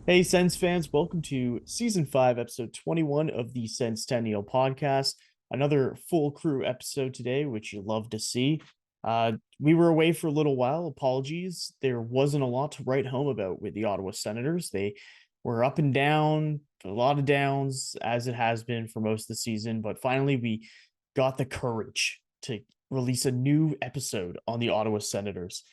Hey, Sens fans, welcome to Season 5, Episode 21 of the Senstennial Podcast. Another full crew episode today, which you love to see. We were away for a little while. Apologies. There wasn't a lot to write home about with the Ottawa Senators. They were up and down, a lot of downs, as it has been for most of the season. But finally, we got the courage to release a new episode on the Ottawa Senators.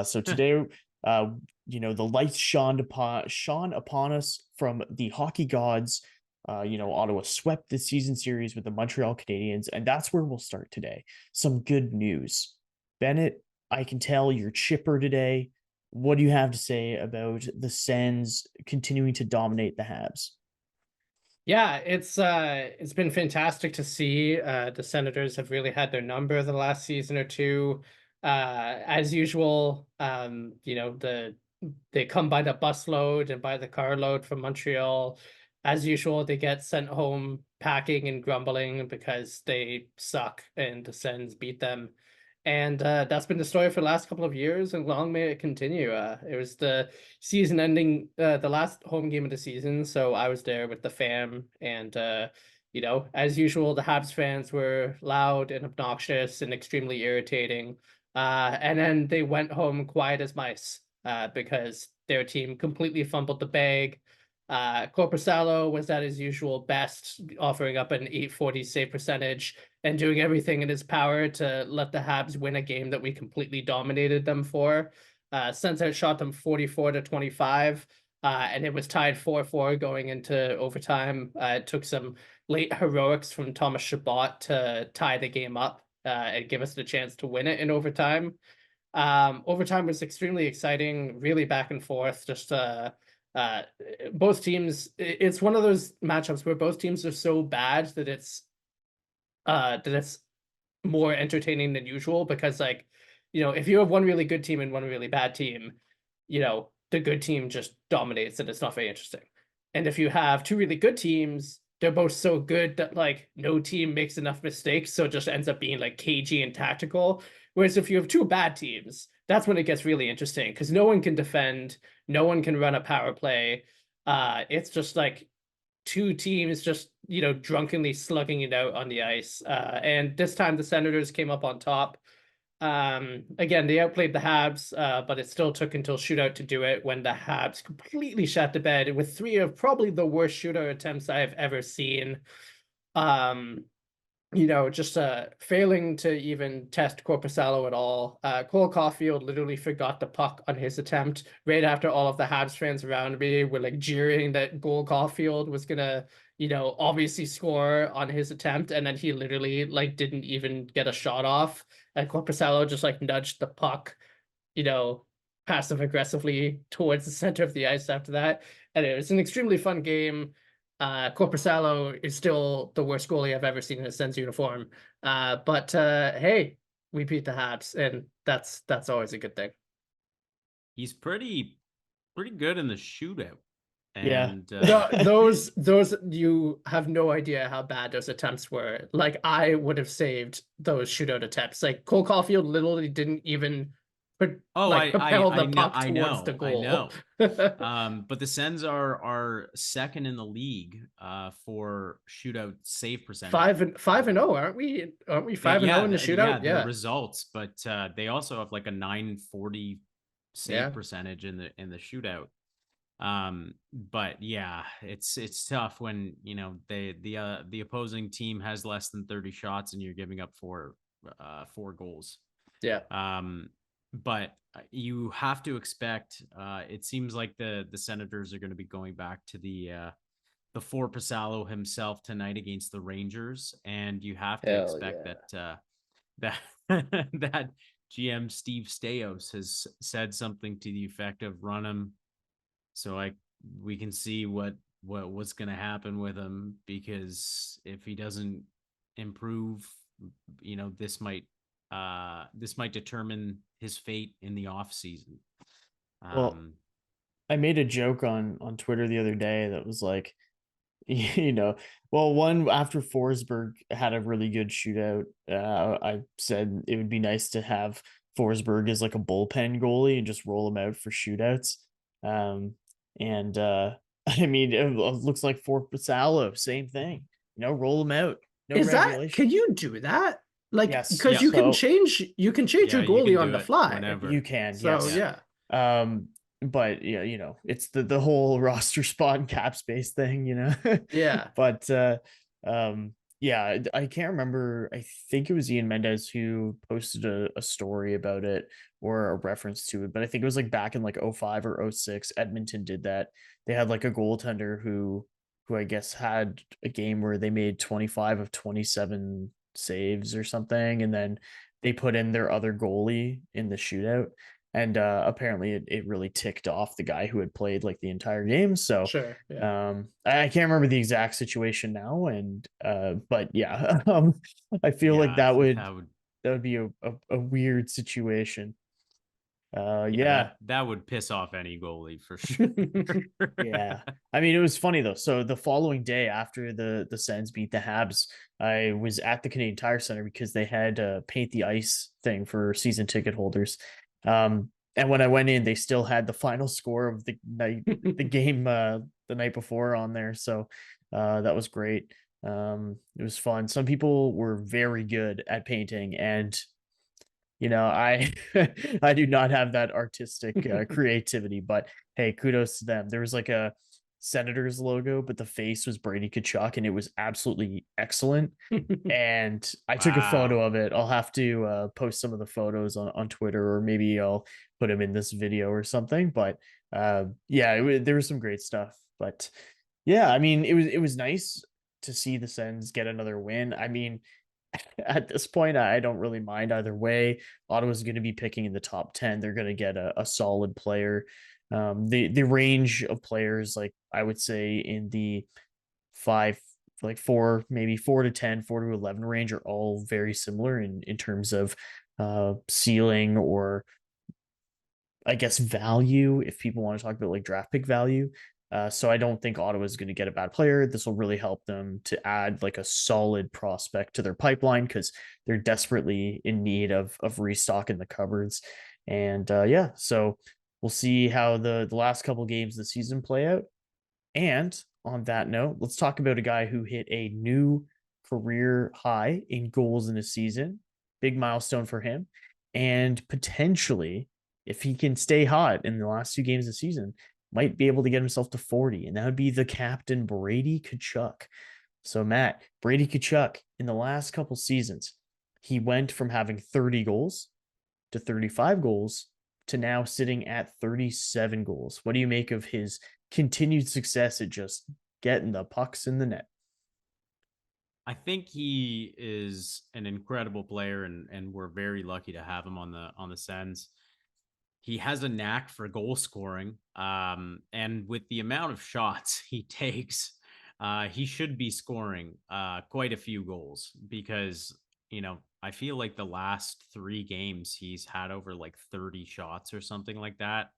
So today, uh, the lights shone upon us from the hockey gods. Ottawa swept the season series with the Montreal Canadiens, and that's where we'll start today. Some good news. Bennett, I can tell you're chipper today. What do you have to say about the Sens continuing to dominate the Habs? Yeah, it's been fantastic to see. The Senators have really had their number the last season or two. As usual, they come by the busload and by the carload from Montreal. As usual, they get sent home packing and grumbling because they suck and the Sens beat them. And that's been the story for the last couple of years, and long may it continue. It was the season ending, the last home game of the season, so I was there with the fam, and as usual, the Habs fans were loud and obnoxious and extremely irritating. And then they went home quiet as mice, because their team completely fumbled the bag. Corpusalo was at his usual best, offering up an 840 save percentage and doing everything in his power to let the Habs win a game that we completely dominated them for. Sens shot them 44-25, and it was tied 4-4 going into overtime. It took some late heroics from Thomas Chabot to tie the game up and give us the chance to win it in overtime. Overtime was extremely exciting, really back and forth, just uh both teams, it's one of those matchups where both teams are so bad that it's more entertaining than usual, because if you have one really good team and one really bad team, the good team just dominates and it's not very interesting. And if you have two really good teams, they're both so good that no team makes enough mistakes, so it just ends up being cagey and tactical. Whereas if you have two bad teams, that's when it gets really interesting, because no one can defend, no one can run a power play. It's just two teams just drunkenly slugging it out on the ice. And this time the Senators came up on top. Again, they outplayed the Habs, but it still took until shootout to do it, when the Habs completely shot the bed with three of probably the worst shootout attempts I have ever seen. Um, just failing to even test Corpusalo at all. Cole Caulfield literally forgot the puck on his attempt right after all of the Habs fans around me were jeering that Cole Caulfield was gonna, obviously score on his attempt, and then he literally didn't even get a shot off. And Corpusalo just nudged the puck, you know, passive aggressively towards the center of the ice after that. And it was an extremely fun game. Corpusalo is still the worst goalie I've ever seen in a Sens uniform. But hey, we beat the Habs, and that's always a good thing. He's pretty good in the shootout. Yeah. And Those you have no idea how bad those attempts were. I would have saved those shootout attempts. Cole Caulfield literally didn't even propel the puck towards the goal. but the Sens are second in the league for shootout save percentage. 5-0, aren't we? Aren't we 5-0 in the shootout? Yeah, the results, but they also have a 940 save percentage in the shootout. But yeah, it's tough when the opposing team has less than 30 shots and you're giving up four goals. Yeah. But you have to expect. It seems like the Senators are going to be going back to the four Pasalo himself tonight against the Rangers, and you have to expect that that GM Steve Staios has said something to the effect of run him, so we can see what's going to happen with him, because if he doesn't improve, this might determine his fate in the off season. Well, I made a joke on Twitter the other day that was one after Forsberg had a really good shootout. I said it would be nice to have Forsberg as a bullpen goalie and just roll him out for shootouts. And I mean, it looks like for Pasalo, same thing. Roll him out. No Is that, regulation. can you do that? Like, Yes. because Yeah. you can So change your Yeah, you can goalie on do the it fly. whenever. you can, So yes. yeah. But yeah, it's the whole roster spot and cap space thing, Yeah. But yeah, I can't remember. I think it was Ian Mendez who posted a story about it or a reference to it, but I think it was like back in like 05 or 06, Edmonton did that. They had like a goaltender who I guess had a game where they made 25 of 27 saves or something, and then they put in their other goalie in the shootout, and apparently it really ticked off the guy who had played like the entire game. So Sure. Yeah. I can't remember the exact situation now, and but yeah, I feel like Yeah, that would be a weird situation. yeah, Yeah. that would piss off any goalie for sure. Yeah. I mean, it was funny though. So the following day after the Sens beat the Habs, I was at the Canadian Tire Center because they had a paint the ice thing for season ticket holders. And when I went in, they still had the final score of the game the night before on there. So that was great. It was fun. Some people were very good at painting, and I I do not have that artistic creativity, but hey, kudos to them. There was like a Senators logo, but the face was Brady Tkachuk, and it was absolutely excellent. And I took a photo Wow. of it. I'll have to post some of the photos on Twitter, or maybe I'll put them in this video or something. But yeah, there was some great stuff. But yeah, I mean, it was nice to see the Sens get another win. I mean, at this point, I don't really mind either way. Ottawa's going to be picking in the top 10. They're going to get a solid player. The range of players, like I would say in the five, like four, maybe 4 to 10, 4 to 11 range, are all very similar in terms of ceiling, or I guess value, if people want to talk about like draft pick value. So I don't think Ottawa is going to get a bad player. This will really help them to add like a solid prospect to their pipeline, because they're desperately in need of restock in the cupboards. And yeah, so we'll see how the last couple games of the season play out. And on that note, let's talk about a guy who hit a new career high in goals in a season. Big milestone for him. And potentially, if he can stay hot in the last 2 games of the season, might be able to get himself to 40. And that would be the captain, Brady Tkachuk. So, Matt, Brady Tkachuk, in the last couple seasons, he went from having 30 goals to 35 goals to now sitting at 37 goals. What do you make of his continued success at just getting the pucks in the net? I think he is an incredible player, and we're very lucky to have him on the Sens. He has a knack for goal scoring, and with the amount of shots he takes, he should be scoring quite a few goals, because I feel like the last 3 games he's had over like 30 shots or something like that.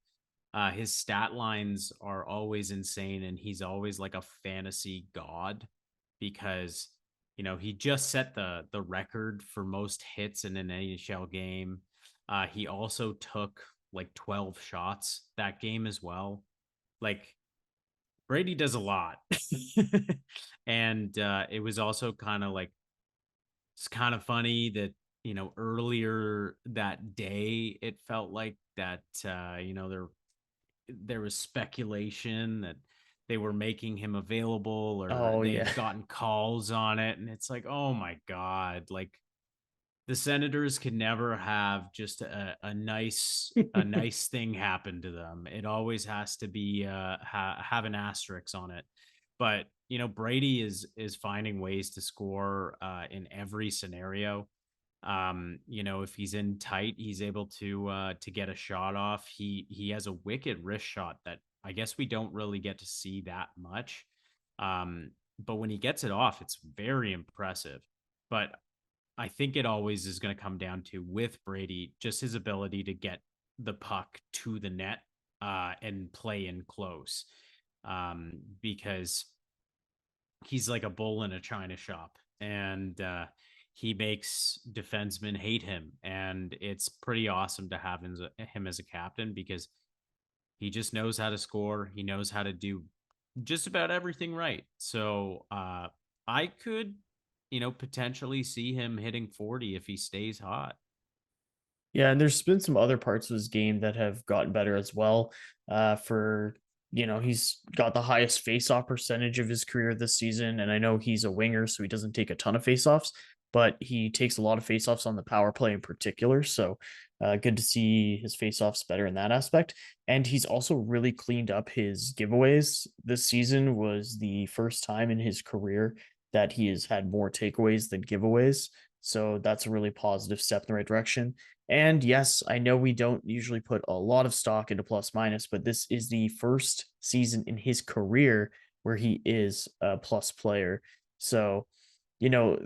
His stat lines are always insane, and he's always like a fantasy god, because he just set the record for most hits in an NHL game. He also took like 12 shots that game as well. Like, Brady does a lot. And it was also kind of like, it's kind of funny that earlier that day it felt like that there was speculation that they were making him available, or Oh, they yeah. had gotten calls on it, and it's like, oh my god, like, the Senators could never have just a nice thing happen to them. It always has to be have an asterisk on it. But Brady is finding ways to score in every scenario. If he's in tight, he's able to get a shot off. He has a wicked wrist shot that I guess we don't really get to see that much. But when he gets it off, it's very impressive. But I think it always is going to come down to, with Brady, just his ability to get the puck to the net and play in close, because he's like a bull in a china shop, and he makes defensemen hate him. And it's pretty awesome to have him as a captain, because he just knows how to score. He knows how to do just about everything right. So I could, potentially see him hitting 40 if he stays hot. Yeah, and there's been some other parts of his game that have gotten better as well. He's got the highest faceoff percentage of his career this season, and I know he's a winger, so he doesn't take a ton of faceoffs, but he takes a lot of faceoffs on the power play in particular. So good to see his faceoffs better in that aspect. And he's also really cleaned up his giveaways. This season was the first time in his career that he has had more takeaways than giveaways. So that's a really positive step in the right direction. And yes, I know we don't usually put a lot of stock into plus minus, but this is the first season in his career where he is a plus player. So,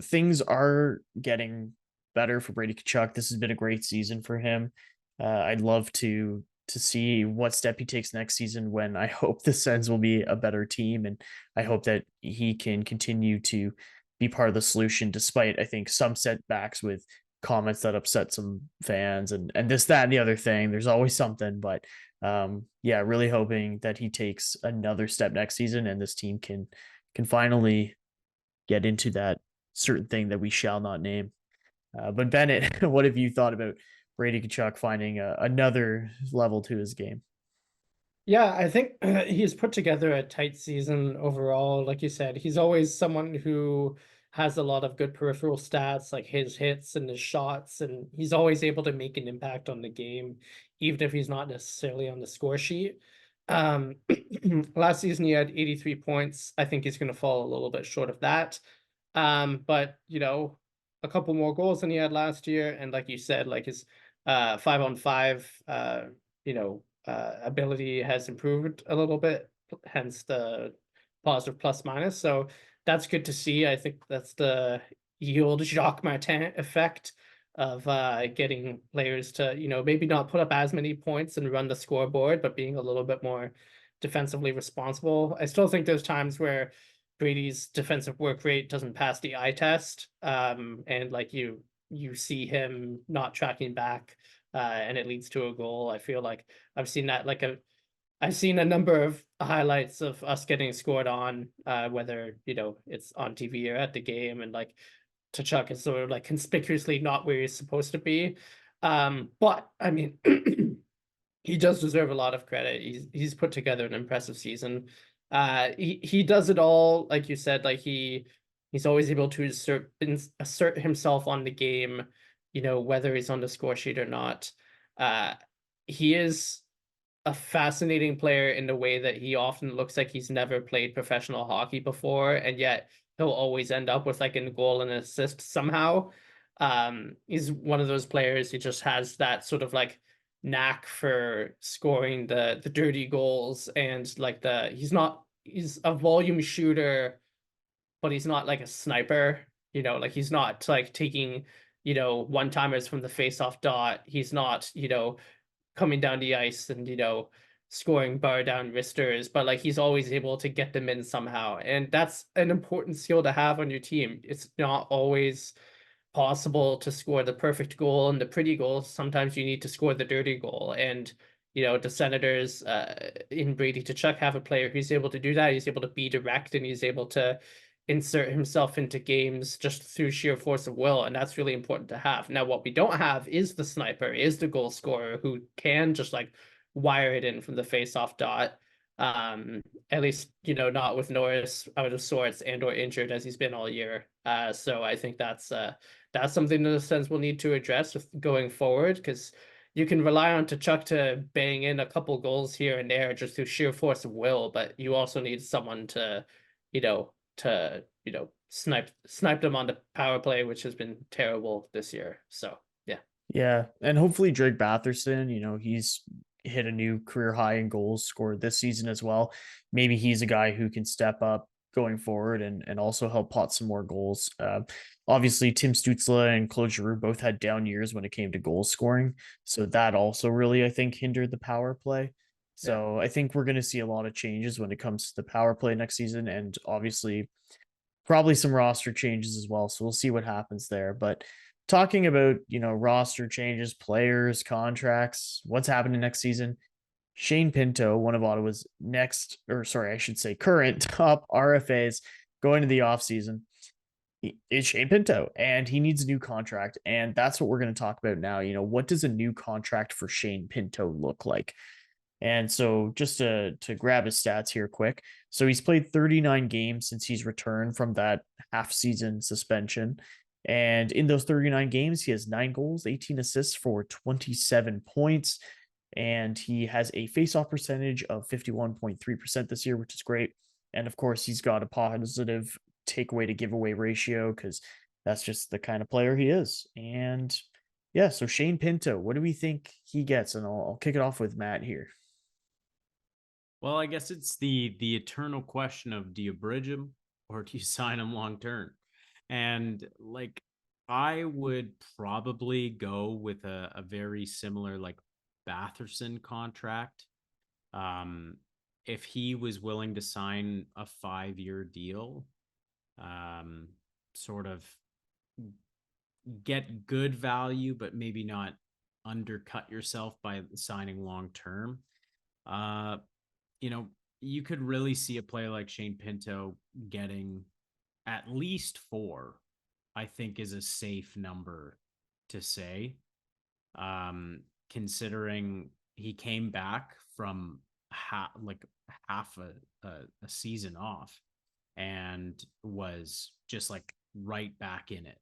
things are getting better for Brady Tkachuk. This has been a great season for him. I'd love to see what step he takes next season, when I hope the Sens will be a better team, and I hope that he can continue to be part of the solution, despite, I think, some setbacks with comments that upset some fans and this, that, and the other thing. There's always something, but yeah, really hoping that he takes another step next season and this team can finally get into that certain thing that we shall not name. But Bennett, what have you thought about Brady Tkachuk finding another level to his game? Yeah, I think he's put together a tight season overall. Like you said, he's always someone who has a lot of good peripheral stats, like his hits and his shots, and he's always able to make an impact on the game, even if he's not necessarily on the score sheet. Um, Last season he had 83 points. I think he's going to fall a little bit short of that. But a couple more goals than he had last year, and like you said, like his 5-on-5, ability has improved a little bit, hence the positive plus minus. So that's good to see. I think that's the yield Jacques Martin effect of getting players to, maybe not put up as many points and run the scoreboard, but being a little bit more defensively responsible. I still think there's times where Brady's defensive work rate doesn't pass the eye test. And like you see him not tracking back, and it leads to a goal. I feel like I've seen that I've seen a number of highlights of us getting scored on, whether it's on TV or at the game, and like Tkachuk is sort of like conspicuously not where he's supposed to be. But I mean, he does deserve a lot of credit. He's put together an impressive season. He does it all, like you said, like he's always able to assert himself on the game, whether he's on the score sheet or not. He is a fascinating player in the way that he often looks like he's never played professional hockey before, and yet he'll always end up with like a goal and an assist somehow. He's one of those players who just has that sort of like knack for scoring the dirty goals, and like he's a volume shooter, but he's not like a sniper, like he's not like taking, one-timers from the face-off dot. He's not, coming down the ice and, scoring bar down wristers, but like he's always able to get them in somehow. And that's an important skill to have on your team. It's not always possible to score the perfect goal and the pretty goal. Sometimes you need to score the dirty goal. And the Senators in Brady Tkachuk have a player who's able to do that. He's able to be direct, and he's able to insert himself into games just through sheer force of will, and that's really important to have. Now, what we don't have is the sniper, is the goal scorer who can just like wire it in from the face-off dot. At least not with Norris out of sorts and or injured as he's been all year. So I think that's something that the Sens will need to address with going forward, because you can rely on Tkachuk to bang in a couple goals here and there just through sheer force of will, but you also need someone to, you know, snipe them on the power play, which has been terrible this year. So yeah. Yeah, and hopefully Drake Batherson, he's hit a new career high in goals scored this season as well. Maybe he's a guy who can step up going forward and also help pot some more goals. Obviously, Tim Stützle and Claude Giroux both had down years when it came to goal scoring, so that also really, I think, hindered the power play. So I think we're going to see a lot of changes when it comes to the power play next season, and obviously probably some roster changes as well. So we'll see what happens there. But talking about, roster changes, players, contracts, what's happening next season, Shane Pinto, one of Ottawa's current top RFAs going to the offseason, is Shane Pinto, and he needs a new contract. And that's what we're going to talk about now. What does a new contract for Shane Pinto look like? And so just to grab his stats here quick. So he's played 39 games since he's returned from that half season suspension. And in those 39 games, he has 9 goals, 18 assists for 27 points. And he has a faceoff percentage of 51.3% this year, which is great. And of course, he's got a positive takeaway to giveaway ratio because that's just the kind of player he is. And yeah, so Shane Pinto, what do we think he gets? And I'll kick it off with Matt here. Well, I guess it's the eternal question of, do you bridge him or do you sign him long term? And like, I would probably go with a very similar like Batherson contract. If he was willing to sign a 5-year deal, sort of get good value, but maybe not undercut yourself by signing long term. You could really see a player like Shane Pinto getting at least 4, I think is a safe number to say. Considering he came back from half a season off and was just like right back in it.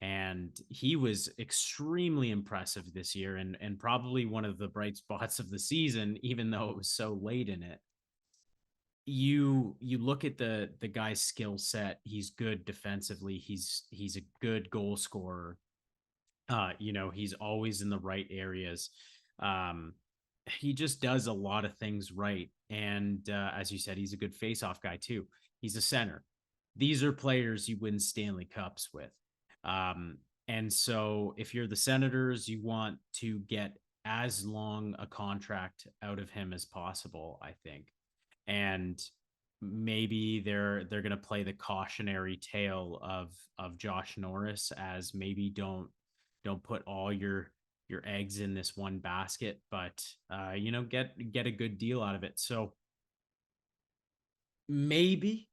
And he was extremely impressive this year and probably one of the bright spots of the season, even though it was so late in it. You look at the guy's skill set. He's good defensively. He's a good goal scorer. He's always in the right areas. He just does a lot of things right. And as you said, he's a good face-off guy too. He's a center. These are players you win Stanley Cups with. And so if you're the Senators, you want to get as long a contract out of him as possible, I think. And maybe they're going to play the cautionary tale of Josh Norris as maybe don't put all your eggs in this one basket, but get a good deal out of it. So maybe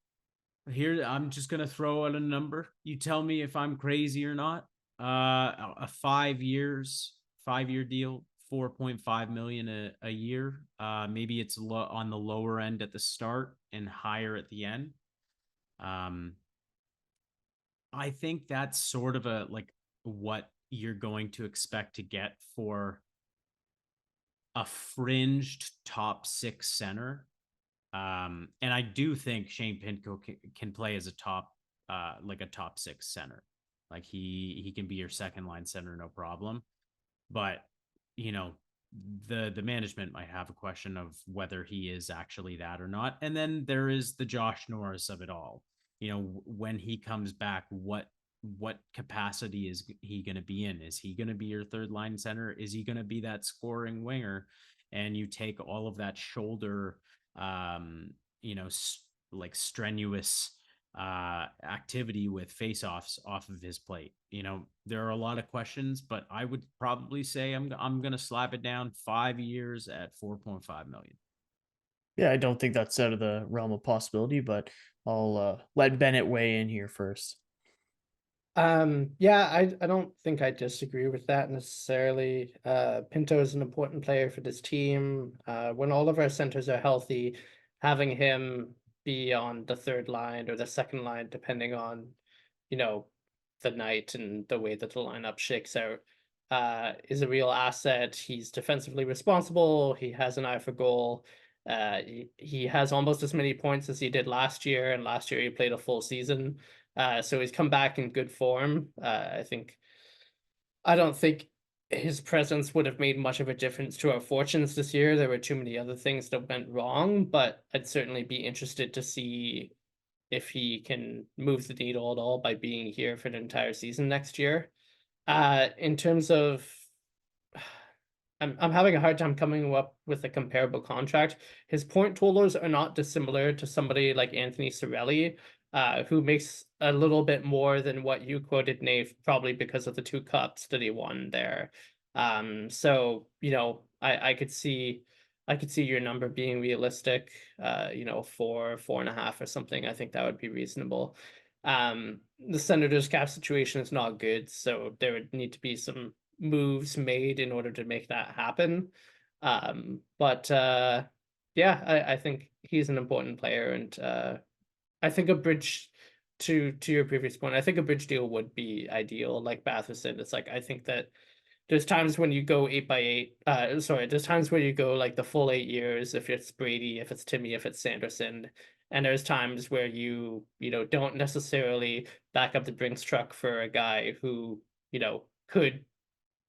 here, I'm just going to throw out a number. You tell me if I'm crazy or not. A 5-year deal, 4.5 million a year. Maybe it's on the lower end at the start and higher at the end. I think that's sort of what you're going to expect to get for a fringed top 6 center. And I do think Shane Pinto can play as a top 6 center. Like he can be your second line center, no problem. But the management might have a question of whether he is actually that or not. And then there is the Josh Norris of it all. When he comes back, what capacity is he going to be in? Is he going to be your third line center? Is he going to be that scoring winger? And you take all of that shoulder strenuous activity with face-offs off of his plate. There are a lot of questions, but I would probably say I'm going to slap it down 5 years at 4.5 million. Yeah, I don't think that's out of the realm of possibility, but I'll let Bennett weigh in here first. Yeah, I don't think I disagree with that necessarily. Pinto is an important player for this team. When all of our centers are healthy, having him be on the third line or the second line, depending on, the night and the way that the lineup shakes out, is a real asset. He's defensively responsible. He has an eye for goal. He has almost as many points as he did last year, and last year he played a full season. So he's come back in good form. I don't think his presence would have made much of a difference to our fortunes this year. There were too many other things that went wrong, but I'd certainly be interested to see if he can move the needle at all by being here for an entire season next year. In terms of, I'm having a hard time coming up with a comparable contract. His point totalers are not dissimilar to somebody like Anthony Cirelli, who makes a little bit more than what you quoted, Nave, probably because of the 2 cups that he won there. So, I could see I could see your number being realistic, 4.5 or something. I think that would be reasonable. The Senators cap situation is not good, so there would need to be some moves made in order to make that happen. But yeah, I think he's an important player, and I think a bridge to your previous point, I think a bridge deal would be ideal. Like Batherson, it's like I think that there's times when you go 8x8. There's times where you go like the full 8 years, if it's Brady, if it's Timmy, if it's Sanderson. And there's times where don't necessarily back up the Brinks truck for a guy who, could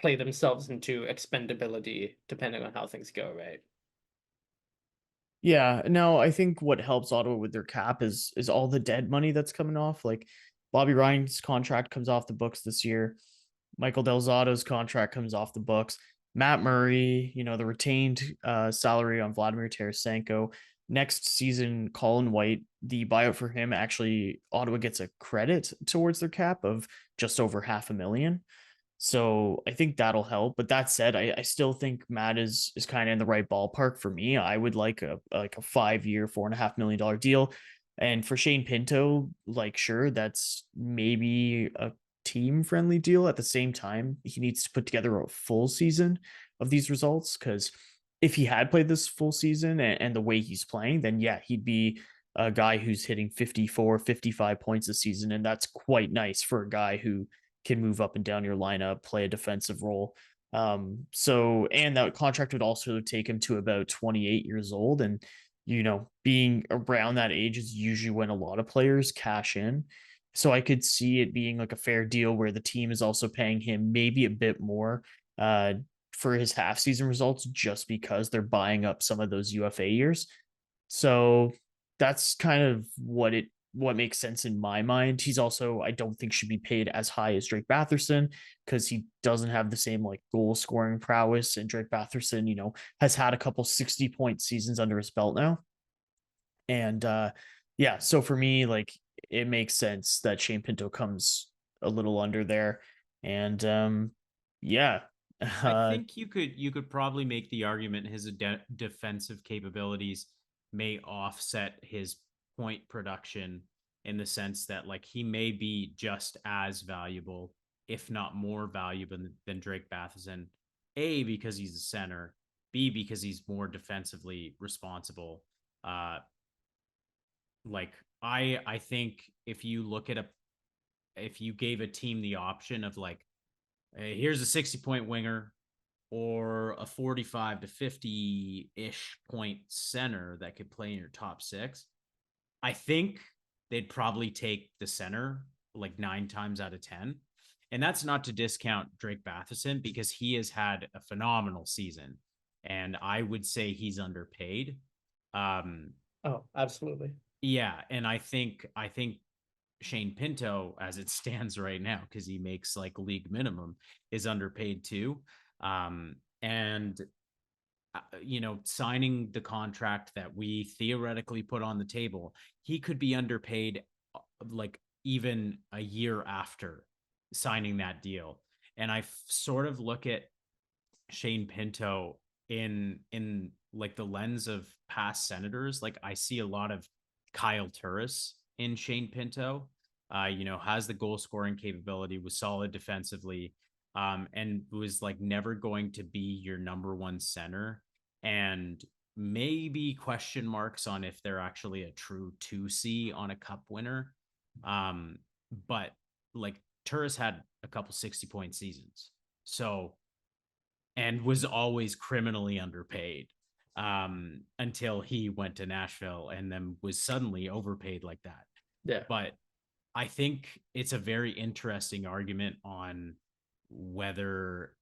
play themselves into expendability depending on how things go, right? Yeah, no, I think what helps Ottawa with their cap is all the dead money that's coming off. Like Bobby Ryan's contract comes off the books this year. Michael Del Zotto's contract comes off the books. Matt Murray, the retained salary on Vladimir Tarasenko. Next season, Colin White, the buyout for him, actually Ottawa gets a credit towards their cap of just over $500,000. So I think that'll help. But that said, I still think Matt is kind of in the right ballpark for me. I would like a 5 year, $4.5 million deal. And for Shane Pinto, like sure, that's maybe a team friendly deal. At the same time, he needs to put together a full season of these results, because if he had played this full season and the way he's playing, then yeah, he'd be a guy who's hitting 54, 55 points a season. And that's quite nice for a guy who can move up and down your lineup, play a defensive role. And that contract would also take him to about 28 years old. And, being around that age is usually when a lot of players cash in. So I could see it being like a fair deal where the team is also paying him maybe a bit more for his half season results, just because they're buying up some of those UFA years. So that's kind of what makes sense in my mind. He's also, I don't think, should be paid as high as Drake Batherson, because he doesn't have the same like goal scoring prowess. And Drake Batherson, has had a couple 60-point seasons under his belt now. And yeah, so for me, like it makes sense that Shane Pinto comes a little under there. And yeah. I think you could probably make the argument his defensive capabilities may offset his point production, in the sense that like he may be just as valuable, if not more valuable than Drake Batherson. A, because he's a center. B, because he's more defensively responsible. Like I think if you gave a team the option of like, hey, here's a 60-point winger or a 45 to 50-ish point center that could play in your top six, I think they'd probably take the center like 9 times out of 10. And that's not to discount Drake Batherson, because he has had a phenomenal season. And I would say he's underpaid. Oh, absolutely. Yeah. And I think Shane Pinto, as it stands right now, because he makes like league minimum, is underpaid too. And signing the contract that we theoretically put on the table, he could be underpaid like even a year after signing that deal. And I sort of look at Shane Pinto in like the lens of past Senators. Like I see a lot of Kyle Turris in Shane Pinto. Has the goal scoring capability, was solid defensively, and was like never going to be your number one center, and maybe question marks on if they're actually a true 2C on a cup winner. But like Turris had a couple 60-point seasons, so, and was always criminally underpaid until he went to Nashville and then was suddenly overpaid like that. Yeah. But I think it's a very interesting argument on whether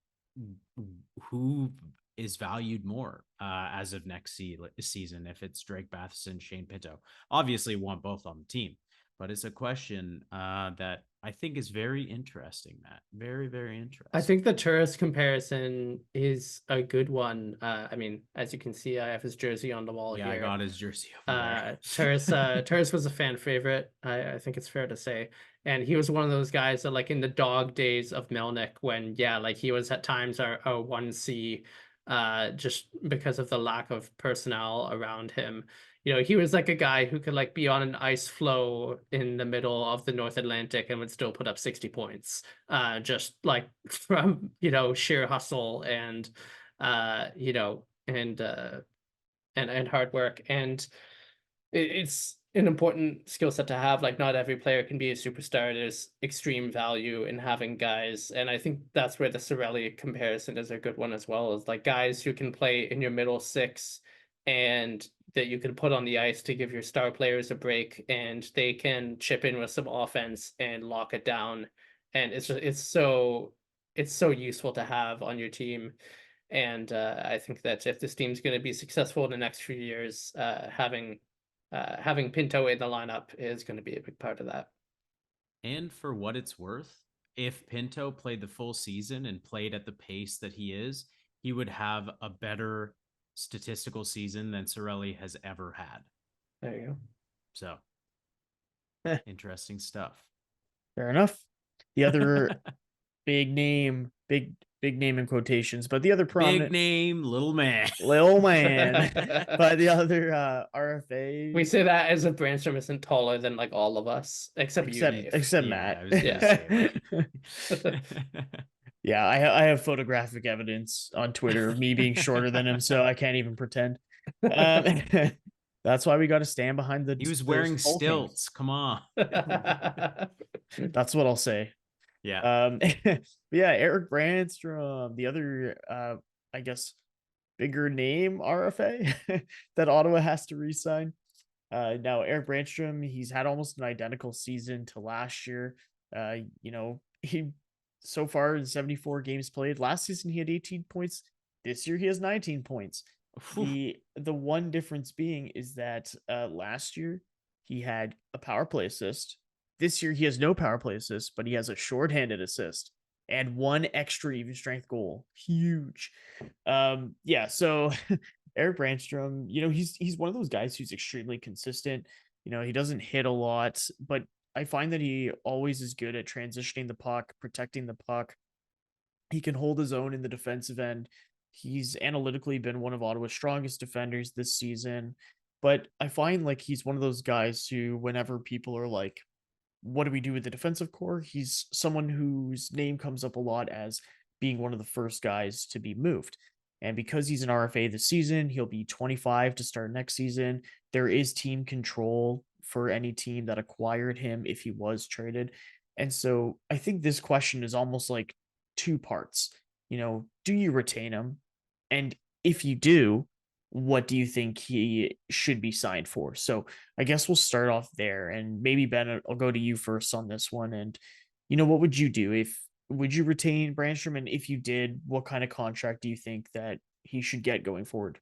who is valued more as of next season, if it's Drake Batherson, Shane Pinto. Obviously, want both on the team, but it's a question that I think is very interesting, Matt. Very, very interesting. I think the tourist comparison is a good one. I mean, as you can see, I have his jersey on the wall here. Yeah, I got his jersey over there. Turris was a fan favorite. I think it's fair to say. And he was one of those guys that, like, in the dog days of Melnick, when, yeah, like he was at times our 1C, just because of the lack of personnel around him. He was like a guy who could like be on an ice floe in the middle of the North Atlantic and would still put up 60 points, just like from, sheer hustle and, and hard work. And it's an important skill set to have. Like, not every player can be a superstar. There's extreme value in having guys, and I think that's where the Sorelli comparison is a good one as well. Is like guys who can play in your middle six, and that you can put on the ice to give your star players a break, and they can chip in with some offense and lock it down. And it's so useful to have on your team. And I think that if this team's going to be successful in the next few years, having Pinto in the lineup is going to be a big part of that. And for what it's worth, if Pinto played the full season and played at the pace that he is, he would have a better statistical season than Sorelli has ever had. There you go. So, interesting stuff. Fair enough. The other big name in quotations, but the other prominent big name, little man, but the other RFA. We say that as if Brannstrom isn't taller than like all of us, except you, Dave. Except Matt. I was gonna say, yeah, I have photographic evidence on Twitter of me being shorter than him, so I can't even pretend. That's why we got to stand behind the. He was wearing stilts. Come on. That's what I'll say. Yeah. Yeah, Erik Brannstrom, the other I guess bigger name RFA that Ottawa has to re-sign. Now Erik Brannstrom, he's had almost an identical season to last year. He so far in 74 games played. Last season he had 18 points. This year he has 19 points. The one difference being is that last year he had a power play assist. This year he has no power play assist, but he has a shorthanded assist and one extra even strength goal. Huge. So Erik Brannstrom, he's one of those guys who's extremely consistent. He doesn't hit a lot, but I find that he always is good at transitioning the puck, protecting the puck. He can hold his own in the defensive end. He's analytically been one of Ottawa's strongest defenders this season, but I find like he's one of those guys who, whenever people are like, what do we do with the defensive core? He's someone whose name comes up a lot as being one of the first guys to be moved. And because he's an RFA this season, he'll be 25 to start next season. There is team control for any team that acquired him if he was traded. And so I think this question is almost like two parts. Do you retain him? And if you do, what do you think he should be signed for? So I guess we'll start off there, and maybe Ben, I'll go to you first on this one. And what would you do would you retain Brannstrom? And if you did, what kind of contract do you think that he should get going forward?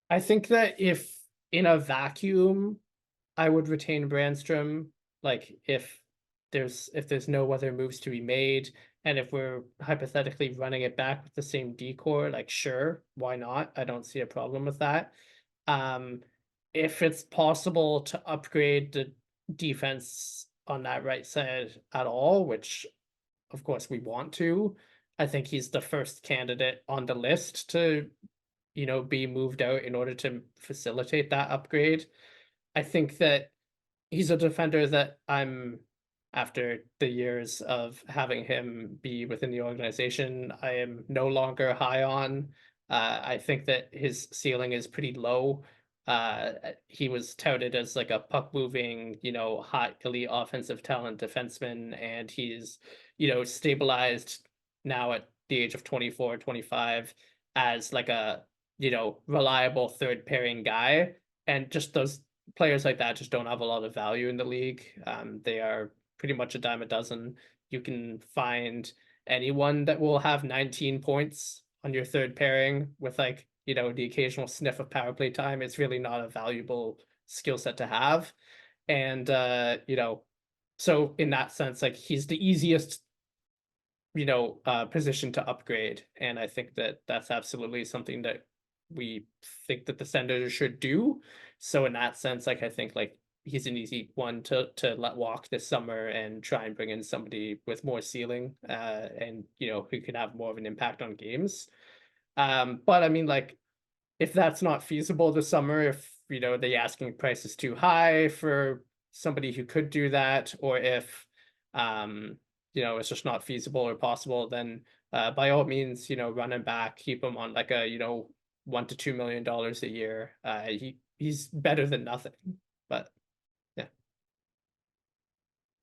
I think that if in a vacuum, I would retain Brannstrom. Like if there's no other moves to be made, and if we're hypothetically running it back with the same decor, like sure, why not? I don't see a problem with that. If it's possible to upgrade the defense on that right side at all, which of course we want to, I think he's the first candidate on the list to, be moved out in order to facilitate that upgrade. I think that he's a defender that after the years of having him be within the organization, I am no longer high on. I think that his ceiling is pretty low. He was touted as like a puck moving, hot elite offensive talent defenseman, and he's, stabilized now at the age of 24, 25 as like a, reliable third pairing guy. And just those players like that just don't have a lot of value in the league. They are pretty much a dime a dozen. You can find anyone that will have 19 points on your third pairing with like, the occasional sniff of power play time. It's really not a valuable skill set to have. And, so in that sense, like he's the easiest, position to upgrade. And I think that that's absolutely something that we think that the Senators should do. So in that sense, like I think like he's an easy one to let walk this summer and try and bring in somebody with more ceiling, and who can have more of an impact on games. But I mean, like, if that's not feasible this summer, if the asking price is too high for somebody who could do that, or if it's just not feasible or possible, then by all means, run him back, keep him on like a $1 to $2 million a year. He's better than nothing. But yeah.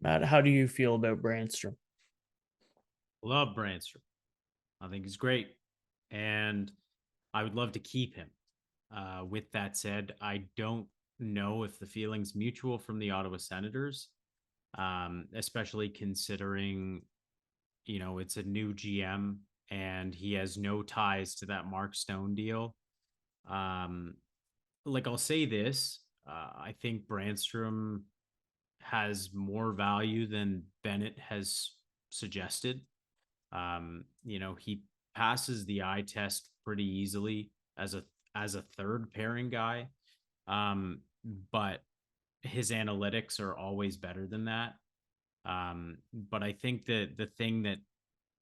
Matt, how do you feel about Brannstrom? Love Brannstrom. I think he's great, and I would love to keep him. With that said, I don't know if the feeling's mutual from the Ottawa Senators, especially considering, it's a new GM and he has no ties to that Mark Stone deal. Like, I'll say this, I think Brannstrom has more value than Bennett has suggested. He passes the eye test pretty easily as a third pairing guy. But his analytics are always better than that. But I think that the thing that,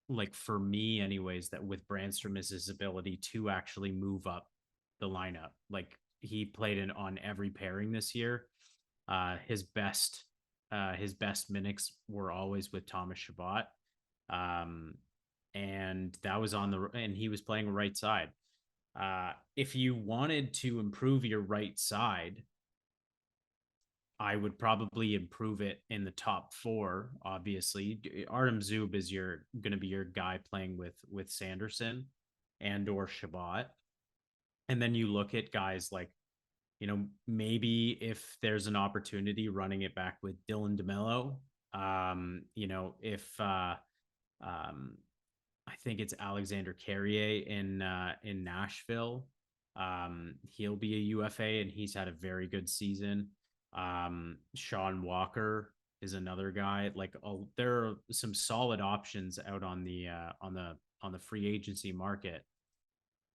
like, for me anyways, that with Brannstrom is his ability to actually move up the lineup. Like, he played on every pairing this year. His best minutes were always with Thomas Chabot. And that was and he was playing right side. If you wanted to improve your right side, I would probably improve it in the top four. Obviously, Artem Zub is going to be your guy playing with Sanderson and or Chabot. And then you look at guys like, maybe if there's an opportunity, running it back with Dylan DeMello. If I think it's Alexander Carrier in Nashville. He'll be a UFA and he's had a very good season. Sean Walker is another guy. Like, there are some solid options out on the free agency market.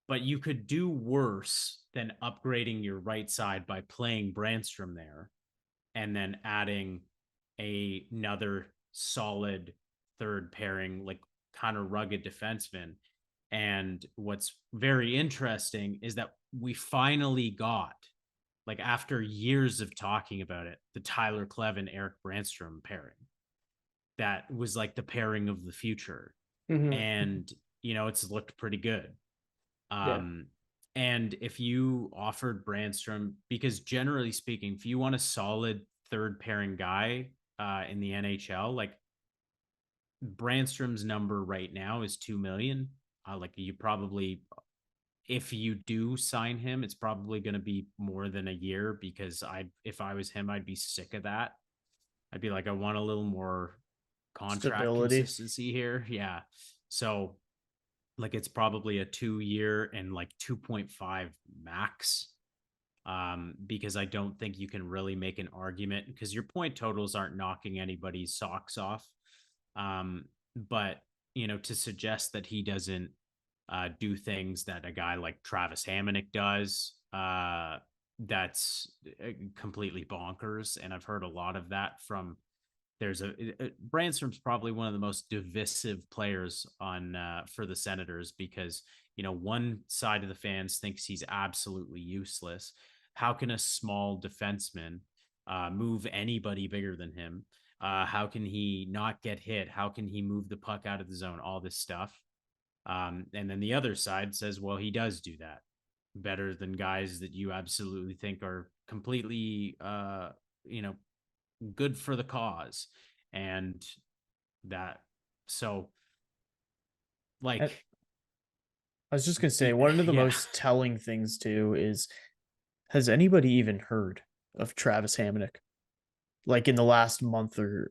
But you could do worse than upgrading your right side by playing Brannstrom there and then adding another solid third pairing, like, kind of rugged defenseman. And what's very interesting is that we finally got, like, after years of talking about it, the Tyler Kleven, Erik Brannstrom pairing. That was like the pairing of the future. Mm-hmm. And, it's looked pretty good. Yeah. And if you offered Brannstrom, because generally speaking, if you want a solid third pairing guy in the NHL, like, Brannstrom's number right now is $2 million. Like, you probably, if you do sign him, it's probably going to be more than a year, because if I was him, I'd be sick of that. I'd be like, I want a little more contract Stability. Consistency here. Yeah. So, like, it's probably a 2-year and like 2.5 max. Because I don't think you can really make an argument, because your point totals aren't knocking anybody's socks off. But, to suggest that he doesn't do things that a guy like Travis Hamonic does, that's completely bonkers. And I've heard a lot of that from, Brannstrom's probably one of the most divisive players for the Senators, because, one side of the fans thinks he's absolutely useless. How can a small defenseman move anybody bigger than him? How can he not get hit? How can he move the puck out of the zone? All this stuff. And then the other side says, well, he does do that better than guys that you absolutely think are completely, good for the cause. And that, so, like, I was just going to say, one of the most telling things too is, has anybody even heard of Travis Hamonic? Like, in the last month or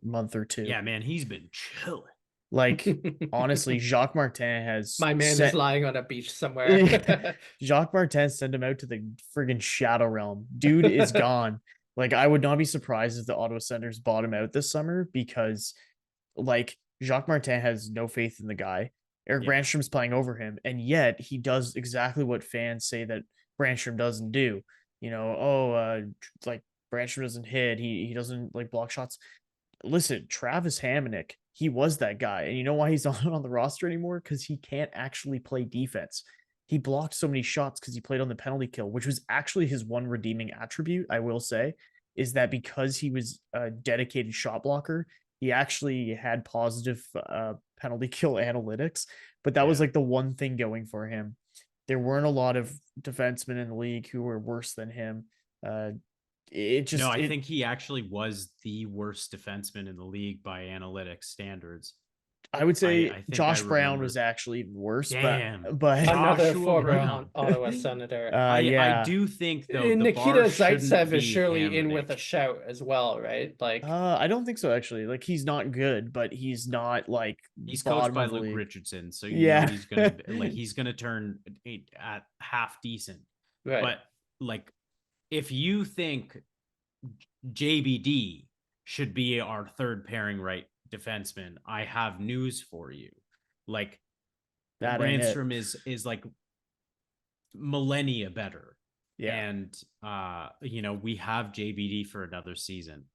two? Yeah, man, he's been chilling. Like, honestly, Jacques Martin has... My man is lying on a beach somewhere. Jacques Martin sent him out to the friggin' Shadow Realm. Dude is gone. Like, I would not be surprised if the Ottawa Senators bought him out this summer, because, like, Jacques Martin has no faith in the guy. Erik Brannstrom's playing over him, and yet he does exactly what fans say that Brannstrom doesn't do. Like, Brannstrom doesn't hit. He doesn't like block shots. Listen, Travis Hamonic, he was that guy. And you know why he's not on the roster anymore? Because he can't actually play defense. He blocked so many shots because he played on the penalty kill, which was actually his one redeeming attribute, I will say, is that because he was a dedicated shot blocker, he actually had positive penalty kill analytics. But that was like the one thing going for him. There weren't a lot of defensemen in the league who were worse than him. I think he actually was the worst defenseman in the league by analytics standards. I would say Josh Brown was actually even worse. Damn. But another former Ottawa Senator. I do think though Nikita Zaitsev is surely in with a shout as well, right? Like I don't think so actually. Like he's not good, but he's not like he's coached by Luke Richardson, so you know he's gonna he's gonna turn at half decent. Right. But like if you think JBD should be our third pairing right defenseman, I have news for you. Like that Brannstrom is like millennia better. Yeah. And you know, we have JBD for another season.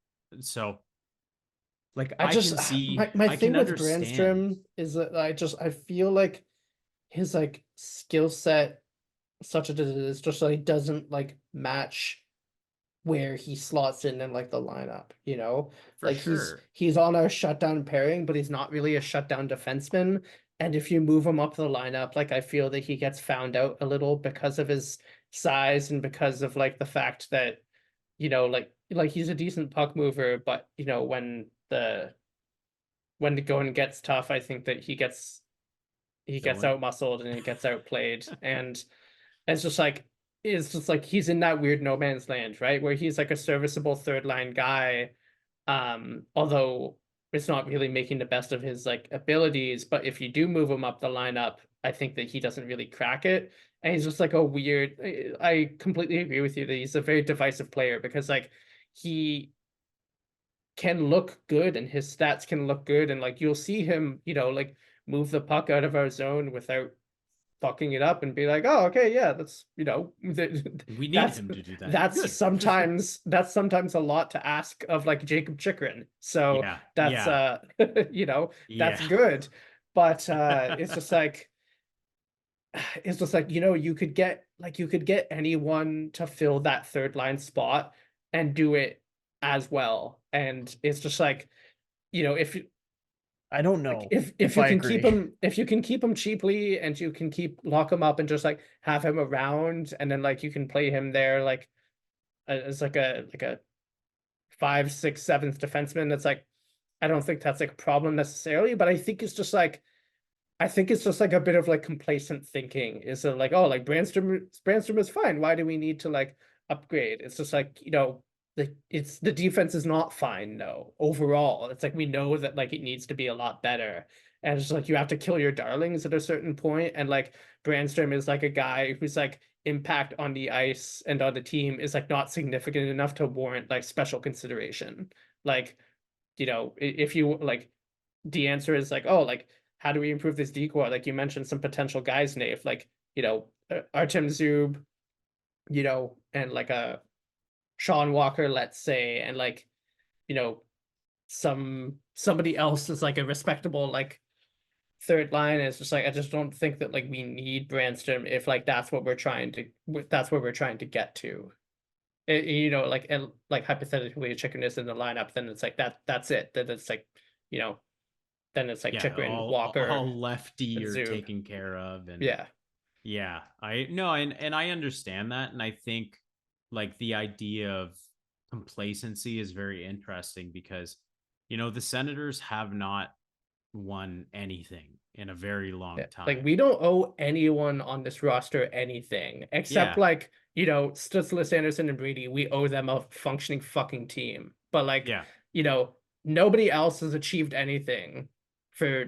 So like I can see my thing with Brannstrom is that I feel like his like skill set such as it is just like doesn't like match where he slots in like the lineup, you know? For sure. he's on our shutdown pairing, but he's not really a shutdown defenseman. And if you move him up the lineup, like I feel that he gets found out a little because of his size and because of like the fact that, you know, like he's a decent puck mover, but you know, when the going gets tough, I think that he gets out muscled and he gets outplayed. And it's just like he's in that weird no man's land, right? Where he's like a serviceable third line guy. Although it's not really making the best of his like abilities, but if you do move him up the lineup, I think that he doesn't really crack it. And he's just like a weird, I completely agree with you that he's a very divisive player because like he can look good and his stats can look good. And like, you'll see him, you know, like move the puck out of our zone without fucking it up and be like, oh, okay, yeah, that's, you know, we need him to do that. That's sometimes a lot to ask of like Jacob Chikrin. So that's you know, that's good. But it's just like you know, you could get anyone to fill that third line spot and do it as well. And it's just like, you know, if I don't know if you can keep him, if you can keep him cheaply and you can lock him up and just like have him around, and then like you can play him there like as like a 5th, 6th, 7th defenseman. That's like, I don't think that's like a problem necessarily, but I think it's just like a bit of like complacent thinking. Is like, oh, like Brannstrom is fine. Why do we need to like upgrade? It's just like, you know, the defense is not fine though overall. It's like we know that like it needs to be a lot better, and it's like you have to kill your darlings at a certain point. And like Brannstrom is like a guy who's like impact on the ice and on the team is like not significant enough to warrant like special consideration. Like, you know, if you like, the answer is like, oh, like how do we improve this decor? Like you mentioned some potential guys, Nave, like, you know, Artem Zub, you know, and like a Sean Walker, let's say, and like, you know, somebody else is like a respectable like third line. It's just like, I just don't think that like we need Brannstrom if like that's what we're trying to get to. You know, like, and like hypothetically Chikrin is in the lineup, then it's like that's it. Then it's like, you know, then it's like Chikrin, Walker, all lefty you're taken care of. And I know, and I understand that, and I think like the idea of complacency is very interesting because, you know, the Senators have not won anything in a very long time. Like we don't owe anyone on this roster anything except like, you know, Stützle, Anderson, and Brady. We owe them a functioning fucking team. But like, you know, nobody else has achieved anything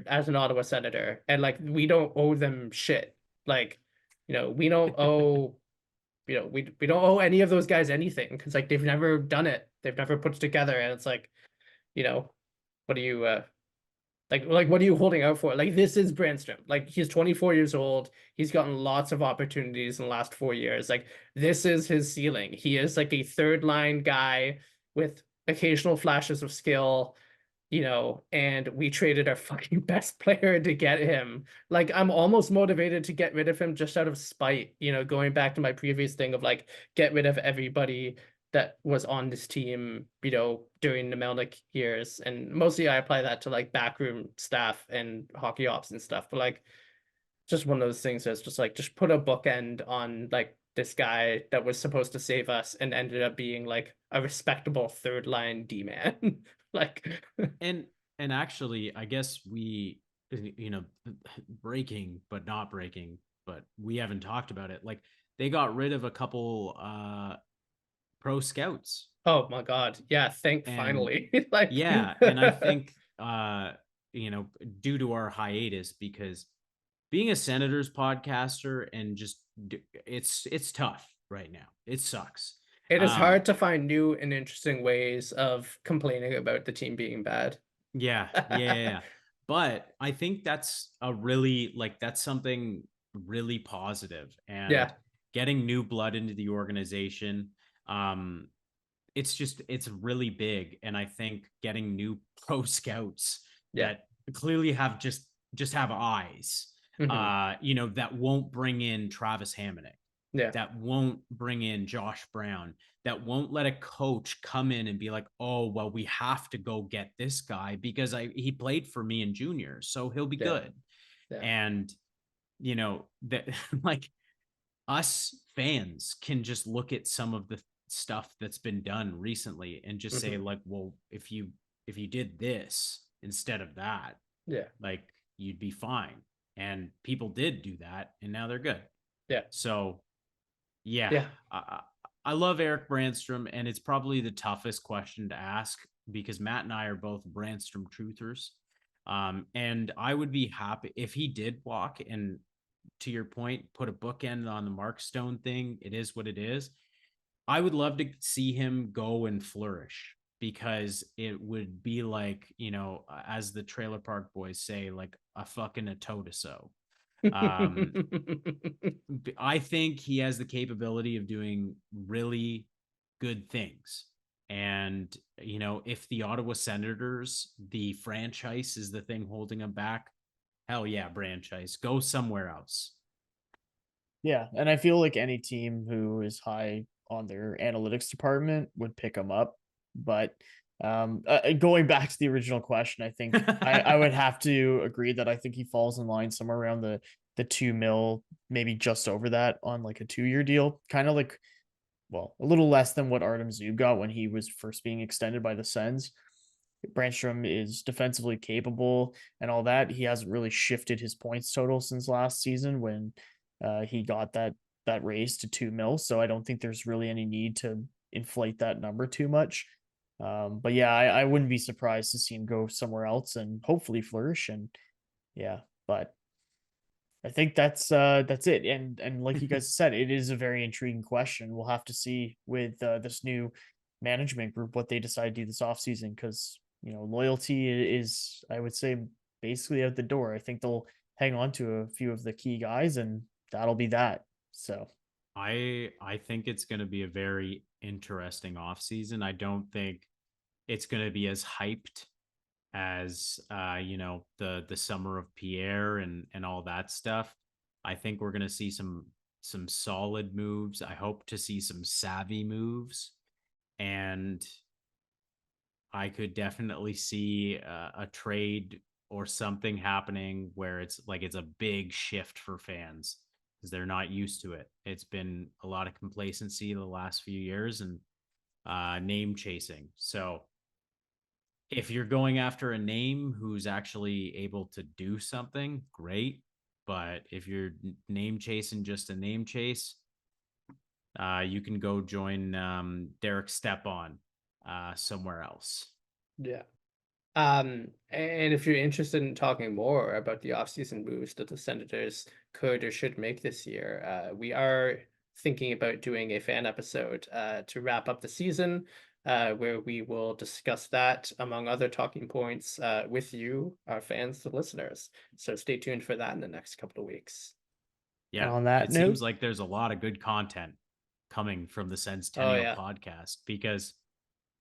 as an Ottawa Senator, and like we don't owe them shit. Like, you know, we don't owe. You know, we don't owe any of those guys anything because like they've never done it. They've never put it together, and it's like, you know, what do you Like what are you holding out for? Like, this is Brannstrom. Like, he's 24 years old. He's gotten lots of opportunities in the last 4 years. Like, this is his ceiling. He is like a third line guy with occasional flashes of skill, and we traded our fucking best player to get him. Like, I'm almost motivated to get rid of him just out of spite, going back to my previous thing of like, get rid of everybody that was on this team, during the Melnick years. And mostly I apply that to like backroom staff and hockey ops and stuff. But like, just one of those things that's just like, just put a bookend on like this guy that was supposed to save us and ended up being like a respectable third line D-man. Like, And actually, I guess we, breaking but not breaking, but we haven't talked about it. Like, they got rid of a couple pro scouts. oh my God. Yeah, And finally. Like, yeah, and I think due to our hiatus, because being a Senators podcaster and just it's tough right now. It sucks. it is hard to find new and interesting ways of complaining about the team being bad. Yeah. But I think that's that's something really positive, and Yeah. getting new blood into the organization. It's really big, and I think getting new pro scouts Yeah. that clearly have just have eyes, that won't bring in Travis Hamonic, Yeah. that won't bring in Josh Brown, that won't let a coach come in and be like, oh, well, we have to go get this guy because he played for me in juniors, so he'll be good. Yeah. And, that like, us fans can just look at some of the stuff that's been done recently and just say like, well, if you did this instead of that, Yeah. like, you'd be fine. And people did do that, and now they're good. Yeah. So yeah. I love Erik Brannstrom, and it's probably the toughest question to ask because Matt and I are both Brannstrom truthers. And I would be happy if he did walk, and to your point, put a bookend on the Mark Stone thing. It is what it is. I would love to see him go and flourish, because it would be like, as the Trailer Park Boys say, like a fucking a toe to so. I think he has the capability of doing really good things. And, if the Ottawa Senators, the franchise, is the thing holding him back, hell yeah, franchise, go somewhere else. Yeah, and I feel like any team who is high on their analytics department would pick him up. But going back to the original question, I think I would have to agree that I think he falls in line somewhere around the 2 mil, maybe just over that on like a 2-year deal, kind of like, well, a little less than what Artem Zub got when he was first being extended by the Sens. Brannstrom is defensively capable and all that. He hasn't really shifted his points total since last season when he got that raise to 2 mil. So I don't think there's really any need to inflate that number too much. But yeah, I wouldn't be surprised to see him go somewhere else and hopefully flourish. And yeah, but I think that's it. And like you guys said, it is a very intriguing question. We'll have to see with this new management group what they decide to do this offseason, because loyalty is, I would say, basically out the door. I think they'll hang on to a few of the key guys, and that'll be that. So I think it's going to be a very interesting offseason. I don't think it's going to be as hyped as the summer of Pierre and all that stuff. I think we're going to see some solid moves. I hope to see some savvy moves, and I could definitely see a trade or something happening where it's a big shift for fans, because they're not used to it. It's been a lot of complacency the last few years and name chasing. So if you're going after a name who's actually able to do something, great. But if you're name chasing just a name chase, you can go join Derek Stepan somewhere else. Yeah. And if you're interested in talking more about the offseason moves that the Senators could or should make this year, we are thinking about doing a fan episode to wrap up the season. where we will discuss that among other talking points with you, our fans, the listeners. So stay tuned for that in the next couple of weeks. Yeah. On that It note, seems like there's a lot of good content coming from the Senstennial yeah. Podcast because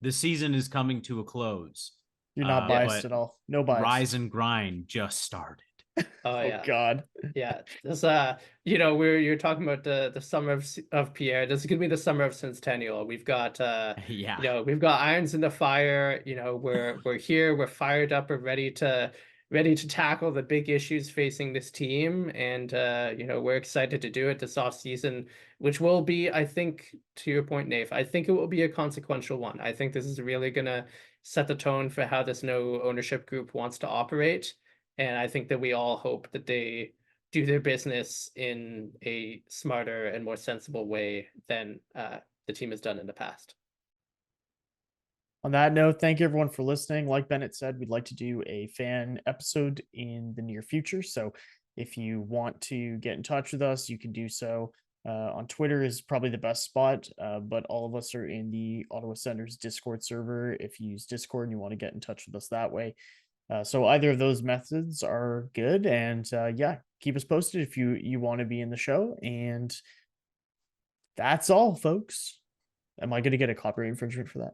the season is coming to a close. you're not biased but at all. No bias. Rise and Grind just started. Oh, Oh yeah. God. Yeah, this you're talking about the summer of Pierre. This is gonna be the summer of Senstennial. We've got Yeah. we've got irons in the fire. We're here, we're fired up, we're ready to tackle the big issues facing this team, and we're excited to do it this off season, which will be, I think, to your point, Nave, I think it will be a consequential one. I think this is really gonna set the tone for how this no ownership group wants to operate. And I think that we all hope that they do their business in a smarter and more sensible way than the team has done in the past. On that note, thank you everyone for listening. Like Bennett said, we'd like to do a fan episode in the near future. So if you want to get in touch with us, you can do so. On Twitter is probably the best spot, but all of us are in the Ottawa Senators Discord server. If you use Discord and you want to get in touch with us that way. So either of those methods are good, and yeah, keep us posted if you want to be in the show. And that's all, folks. Am I going to get a copyright infringement for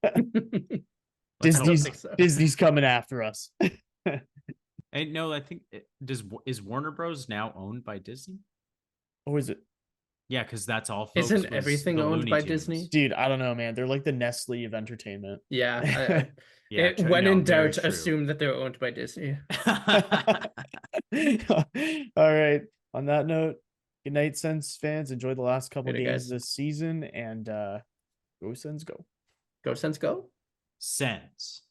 that? Disney's coming after us. Hey, no, I think is Warner Bros. Now owned by Disney? Oh, is it? Yeah, because that's all. Folks, Isn't everything owned Looney by Tunes. Disney? Dude, I don't know, man. They're like the Nestle of entertainment. Yeah. Yeah. When in very doubt, true. assume that they're owned by Disney. All right. On that note, good night, Sens fans. Enjoy the last couple Later, games guys. this season, and go Sens, go. Go Sens, go. Sens.